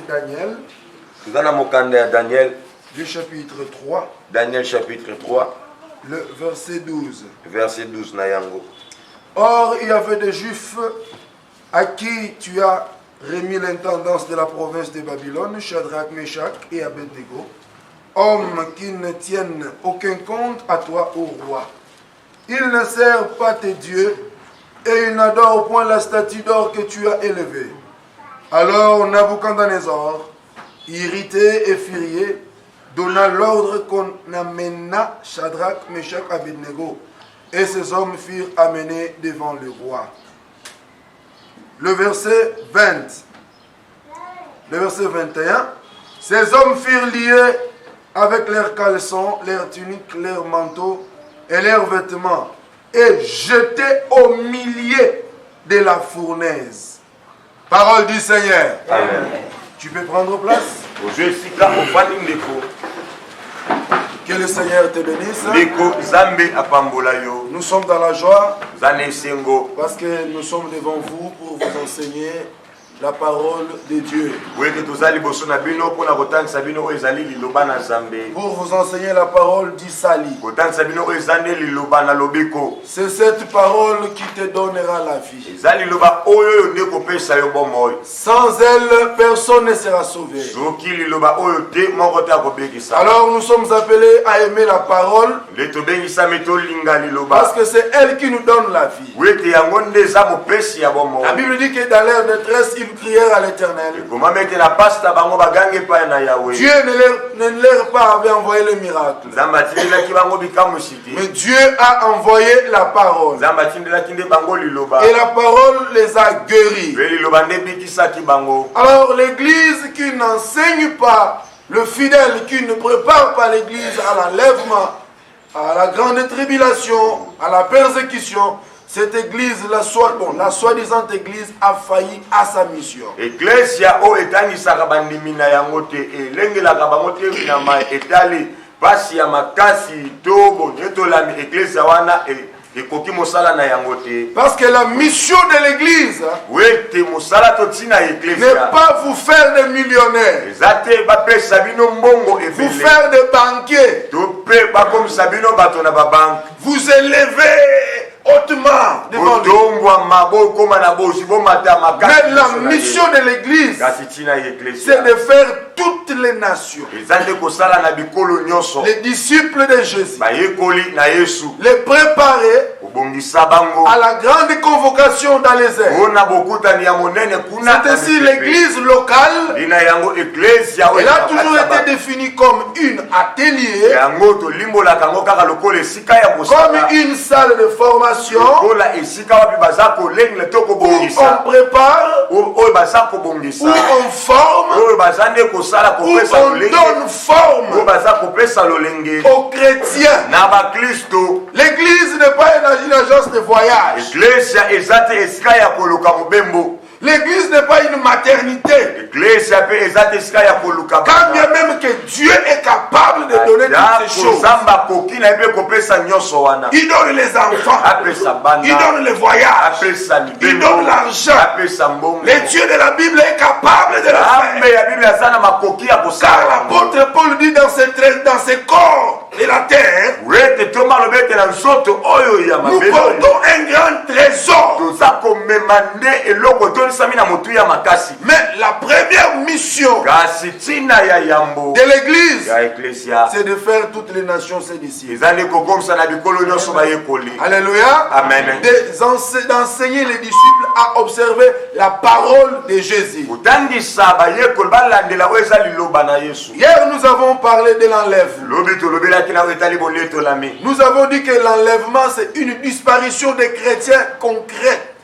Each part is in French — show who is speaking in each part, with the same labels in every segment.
Speaker 1: Daniel.
Speaker 2: Daniel.
Speaker 1: Du chapitre 3.
Speaker 2: Daniel chapitre 3.
Speaker 1: Le verset 12.
Speaker 2: Verset 12 Nayango.
Speaker 1: Or, il y avait des Juifs à qui tu as remis l'intendance de la province de Babylone, Shadrach, Meshach et Abednego, hommes qui ne tiennent aucun compte à toi, ô roi. Ils ne servent pas tes dieux et ils n'adorent point la statue d'or que tu as élevée. Alors Nabuchodonosor, irrité et furieux, donna l'ordre qu'on amena Shadrach, Meshach, Abednego, et ces hommes furent amenés devant le roi. Le verset 20. Le verset 21. Ces hommes furent liés avec leurs caleçons, leurs tuniques, leurs manteaux et leurs vêtements et jetés au milieu de la fournaise. Parole du Seigneur.
Speaker 2: Amen.
Speaker 1: Tu peux prendre place. Que le Seigneur te bénisse. Nous sommes dans la joie parce que nous sommes devant vous pour vous enseigner la parole de Dieu. Pour vous enseigner la parole d'Isali. C'est cette parole qui te donnera la vie. Sans elle, personne ne sera sauvé. Alors nous sommes appelés à aimer la parole parce que c'est elle qui nous donne la vie. La Bible dit que dans leur détresse, ils prièrent à l'Éternel. Dieu ne leur pas avait envoyé le miracle. Mais Dieu a envoyé la parole. Et la parole les a guéris. Alors l'église qui n'enseigne pas, le fidèle qui ne prépare pas l'église à l'enlèvement, à la grande tribulation, à la persécution, cette église, la soi-disant église, a failli à sa mission. Ecclesia o etani sakabandimina yangote elengela kabangote nyama etali basi ya makasi tobo netolami ecclesia wana parce que la mission de l'église n'est pas vous faire des millionnaires, vous faire des banquiers, vous élever hautement devant lui. Mais la mission de l'église, c'est de faire toutes les nations, les disciples de Jésus, les préparer à la grande convocation dans les airs. C'est ainsi l'église locale. Elle a toujours été définie comme une atelier, comme une salle de formation où on prépare, où on forme, où on donne forme aux chrétiens. L'église n'est pas une agence de voyage. L'église n'est pas une maternité. Quand bien même que Dieu est capable de donner toutes ces choses, il donne les enfants, il donne les voyages, il donne l'argent. Le Dieu de la Bible est capable de le faire. Car l'apôtre Paul dit dans ces corps de la terre, nous portons un grand trésor. Mais la première mission de l'église, c'est de faire toutes les nations ses disciples. Alléluia. Amen. D'enseigner les disciples à observer la parole de Jésus. Hier, nous avons parlé de l'enlèvement. Nous avons dit que l'enlèvement, c'est une disparition des chrétiens concrets.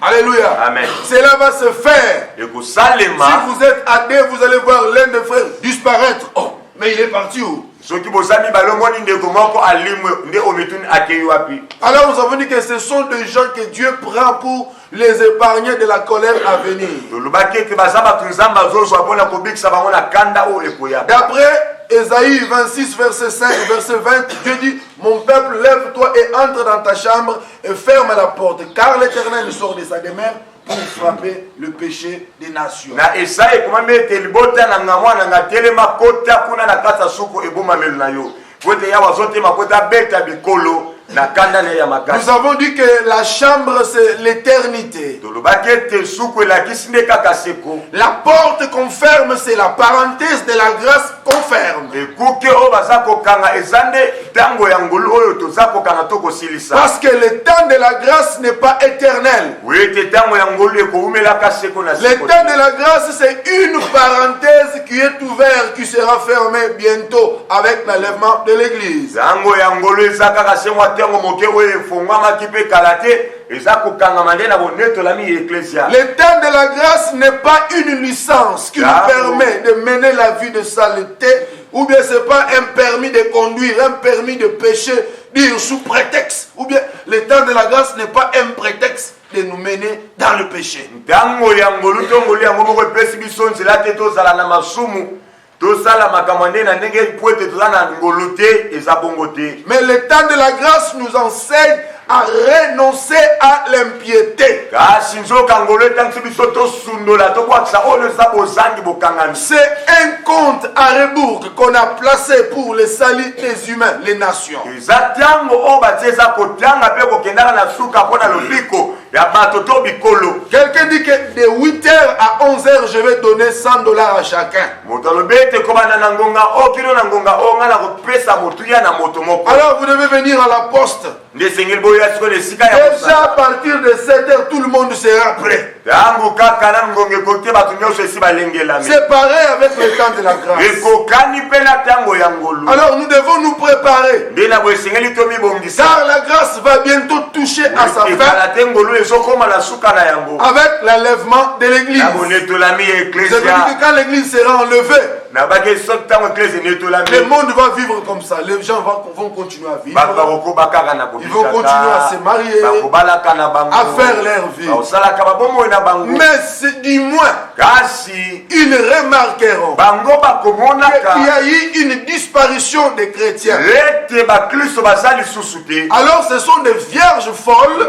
Speaker 1: Alléluia. Amen. Cela va se faire. Si vous êtes athée, vous allez voir l'un des frères disparaître. Oh, mais il est parti où? Alors nous avons dit que ce sont des gens que Dieu prend pour les épargner de la colère à venir. D'après Ésaïe 26, verset 5, verset 20, Dieu dit, mon peuple, lève-toi et entre dans ta chambre et ferme la porte, car l'Éternel sort de sa demeure pour frapper le péché des nations.
Speaker 3: Na Esaïe kuma mete libota na ngamwa na ngatelema kota kuna na kata suku ebuma melu na yo. Kote ya wazote makota beta bikolo.
Speaker 1: Nous avons dit que la chambre c'est l'éternité. La porte qu'on ferme c'est la parenthèse de la grâce qu'on ferme. Parce que le temps de la grâce n'est pas éternel. Le temps de la grâce c'est une parenthèse qui est ouverte, qui sera fermée bientôt avec l'enlèvement de l'église. Le temps de la grâce n'est pas une licence qui nous permet de mener la vie de saleté, ou bien c'est pas un permis de conduire, un permis de pécher, dire sous prétexte, ou bien le temps de la grâce n'est pas un prétexte de nous mener dans le péché. Mais le temps de la grâce nous enseigne à renoncer à l'impiété. C'est un compte à rebours qu'on a placé pour le salut des humains, les nations. Quelqu'un dit que de 8h à 11h, je vais donner $100 à chacun. Alors vous devez venir à la poste. Déjà à partir de 7h, tout le monde sera prêt. C'est pareil avec le temps de la grâce. Alors nous devons nous préparer. Car la grâce va bientôt toucher à sa fin avec l'enlèvement de l'église. Je veux dire que quand l'église sera enlevée, le monde va vivre comme ça. Les gens vont continuer à vivre. Ils vont continuer à se marier, à faire leur vie. Mais du moins, ils remarqueront qu'il y a eu une disparition des chrétiens. Alors ce sont des vierges folles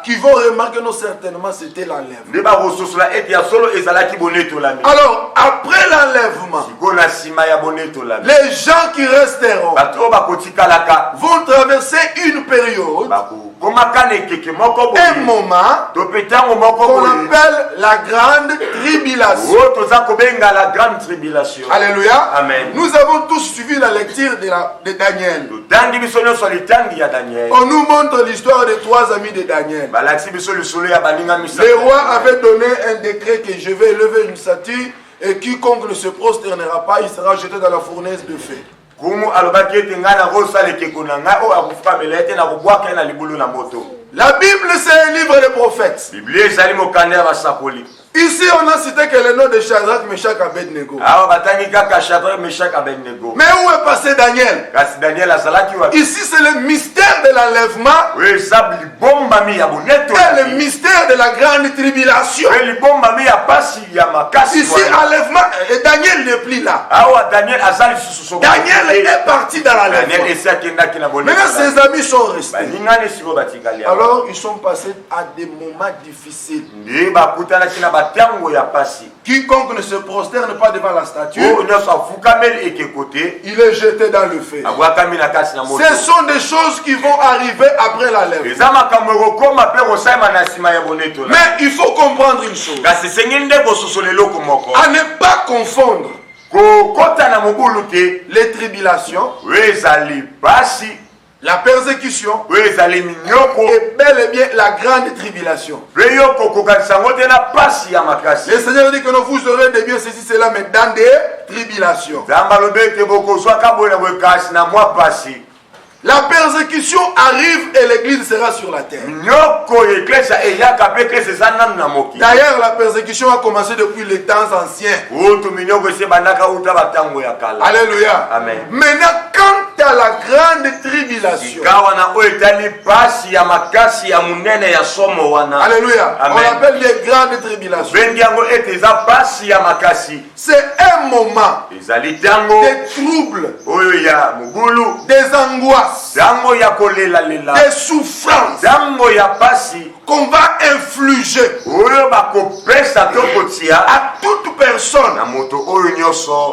Speaker 1: qui vont remarquer non certainement c'était l'enlèvement. Alors après l'enlèvement, les gens qui resteront vont traverser une période, un moment qu'on appelle la grande tribulation. Alléluia.
Speaker 3: Amen.
Speaker 1: Nous avons tous suivi la lecture de Daniel. On nous montre l'histoire des 3 amis de Daniel. Le roi avait donné un décret que je vais élever une statue et quiconque ne se prosternera pas, il sera jeté dans la fournaise de feu. La Bible c'est un livre de prophètes. Ici on a cité que le nom de Shadrach, Meshach, Abednego. Mais où est passé Daniel? Ici c'est le mystère de l'enlèvement et le mystère de la grande tribulation. Ici enlèvement et Daniel n'est plus là. Daniel est parti dans l'enlèvement. Maintenant ses amis sont restés. Alors ils sont passés à des moments difficiles. Quiconque ne se prosterne pas devant la statue, il est jeté dans le feu. Ce sont des choses qui vont arriver après l'enlèvement. Mais il faut comprendre une chose. À ne pas confondre les tribulations, la persécution et bel et bien la grande tribulation. Le Seigneur dit que non, vous aurez de bien ceci, cela, mais dans des tribulations. La persécution arrive et l'église sera sur la terre. D'ailleurs, la persécution a commencé depuis les temps anciens. Alléluia.
Speaker 3: Amen.
Speaker 1: Maintenant, quand à la grande tribulation. Alléluia. On l'appelle les grandes tribulations. C'est un moment des troubles, des angoisses, des souffrances qu'on va infliger à toute personne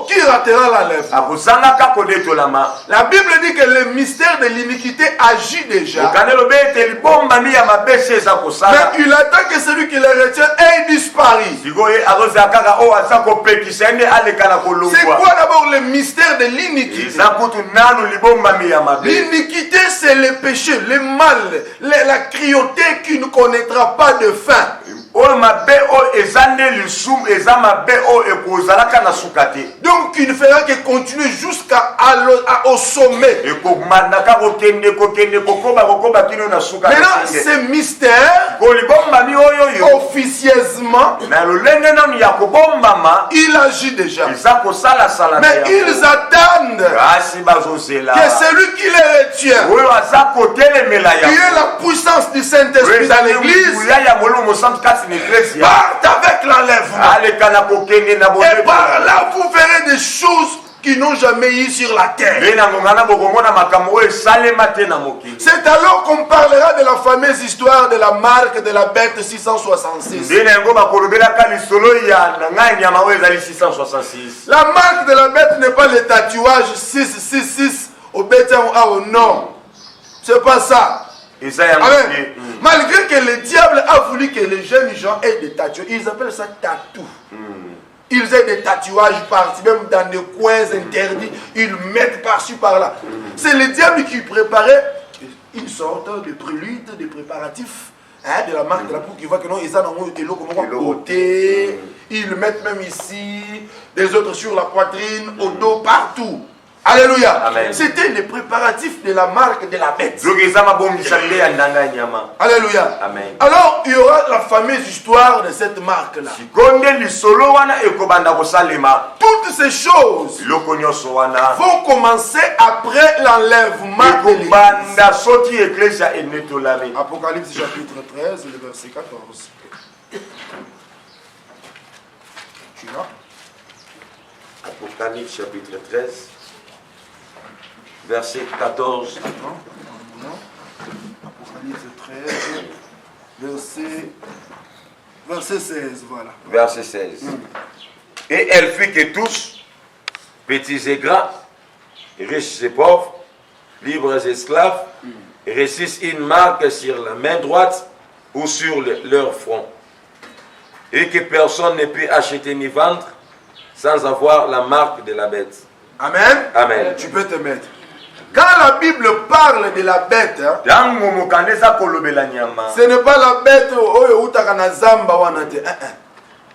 Speaker 1: qui ratera l'enlèvement. La Bible dit que le mystère de l'iniquité agit déjà. Mais il attend que celui qui le retient ait disparu. C'est quoi d'abord le mystère de l'iniquité? L'iniquité, c'est le péché, le mal, la cruauté qui ne connaîtra pas de fin. Donc il ne fera que continuer jusqu'au sommet. Maintenant, ce mystère, officieusement, il agit déjà. Mais ils attendent que celui qui les retient, qui est la puissance du Saint-Esprit dans l'église, parte avec l'enlèvement. Et par là, vous verrez des choses qui n'ont jamais eu sur la terre. C'est alors qu'on parlera de la fameuse histoire de la marque de la bête 666. La marque de la bête n'est pas le tatouage 666 au bête au nom. C'est pas ça. Amen. Malgré que le diable a voulu que les jeunes gens aient des tatouages, ils appellent ça tatou. Ils aient des tatouages partout, même dans des coins interdits, ils mettent par-ci par-là. C'est le diable qui préparait une sorte de prélude, de préparatifs de la marque de la peau qui voit que non, ils ont côté, ils le mettent même ici, des autres sur la poitrine, au dos, partout. Alléluia. C'était les préparatifs de la marque de la bête. Alléluia. Amen. Alors il y aura la fameuse histoire de cette marque-là. Toutes ces choses vont commencer après l'enlèvement de l'Église. Apocalypse chapitre 13, le verset 14. Tu l'as?
Speaker 2: Apocalypse chapitre 13. Verset 14.
Speaker 1: Apocalypse 13, verset 16, voilà.
Speaker 2: Verset 16. Et elle fit que tous, petits et grands, riches et pauvres, libres et esclaves, réussissent une marque sur la main droite ou sur leur front. Et que personne ne peut acheter ni vendre sans avoir la marque de la bête.
Speaker 1: Amen.
Speaker 2: Amen.
Speaker 1: Tu peux te mettre. Quand la Bible parle de la bête, ce n'est pas la bête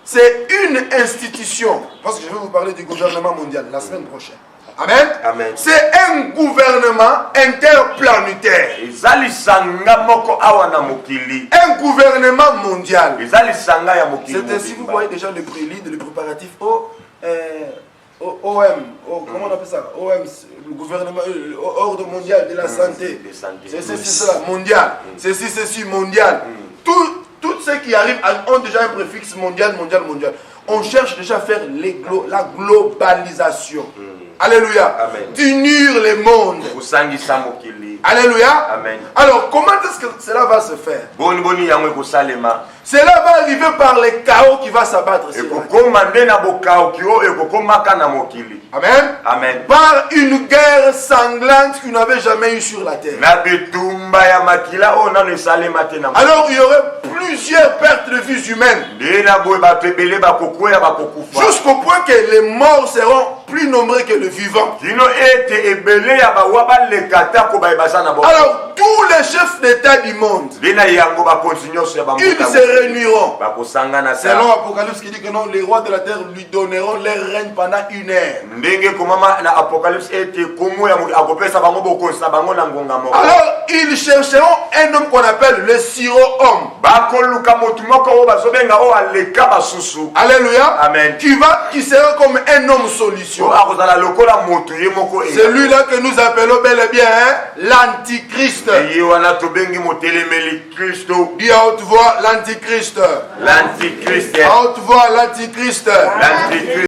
Speaker 1: c'est une institution. Parce que je vais vous parler du gouvernement mondial la semaine prochaine. Amen.
Speaker 2: Amen.
Speaker 1: C'est un gouvernement interplanétaire. Un gouvernement mondial. C'est ainsi vous voyez déjà le prélude, le préparatif OM, comment on appelle ça? OM, le gouvernement, ordre mondial de la santé. C'est cela, mondial. C'est ceci, mondial. Tout ce qui arrive ont déjà un préfixe mondial. On cherche déjà à faire la globalisation. Alléluia. D'unir les mondes. Alléluia.
Speaker 2: Amen.
Speaker 1: Alors, comment est-ce que cela va se faire? Cela va arriver par le chaos qui va s'abattre sur la terre. Amen.
Speaker 2: Amen.
Speaker 1: Par une guerre sanglante qu'il n'avait jamais eu sur la terre. Alors, il y aurait plusieurs pertes de vies humaines. Jusqu'au point que les morts seront plus nombreux que les vivants. Alors, tous les chefs d'État du monde,
Speaker 3: bina yango bakonzi nyonso ya
Speaker 1: ils
Speaker 3: bamboka
Speaker 1: se réuniront.
Speaker 3: bakosangana
Speaker 1: Selon Apocalypse qui dit que non, les rois de la terre lui donneront leur règne pendant 1 heure.
Speaker 3: ndenge komama na Apocalypse ete komo ya akopesa bango bokonzi na bango na ngonga moko.
Speaker 1: Alors, ils chercheront un homme qu'on appelle le siro-homme.
Speaker 3: bakoluka motu moko oyo bazobenga oyo aleka basusu.
Speaker 1: Alléluia.
Speaker 3: Amen.
Speaker 1: Qui sera comme un homme solution.
Speaker 3: oyo akozala lokola motu ye moko
Speaker 1: Celui-là que nous appelons bel et bien l'antichrist.
Speaker 3: ye wana tobengi motelemeli Kristo.
Speaker 1: Dis à haute voix l'antichrist.
Speaker 3: L'antichrist.
Speaker 1: À haute voix l'antichrist.
Speaker 3: L'antichrist.